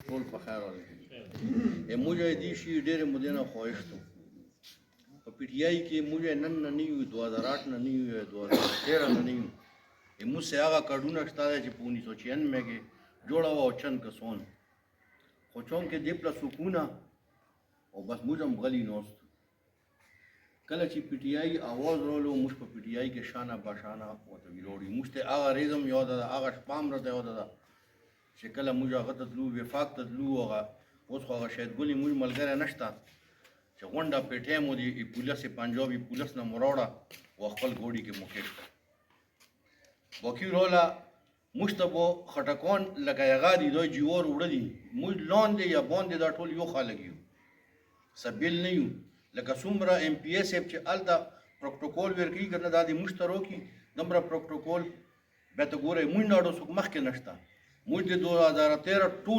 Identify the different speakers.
Speaker 1: ټول په خیر راغلي. موږ دې شي ډېرې مودې نه خواهش کوو. په پی ټی آئی کې موږ نن نه یو 2008 نه نه یو 2013 نه نه یو. موږ سے هغه کارډونه شته چې په 1996 کې جوړه وه او چند کسان خو چون کې دې پله سکونه او بس موږ هم غلي ناست. کله چې پی ټی آئی آواز رالو موږ په پی ټی آئی کې شانه باشانه ورته ویلوړي. موږ ته هغه ریزم یاده ده، هغه شپه هم راته یاده ده چې کله موږ هغه ته تلو وفاق ته تلو. هغه اوس خو هغه شهید ګلي موږ ملګری نشته چې غونډه پیټۍ مو د پولیس پنجابي پولیس نه مو راوړه او خپل ګوډي کې مو کېږده. باقي روله موږ ته به خټکان لکه هغه دي دا جوار وړه دي. موږ لاندې یا باندې دا ټول یو خلک یو، څه بیل نه یو. لکه څومره ایم پی ایس صاحب چې هلته پروټوکول ورکوي که نه دا د موږ ته راکړي دومره پروټوکول بیا ته ګورئ موږ نه اړو څوک مخکې نشته. موږ د 2013 ټول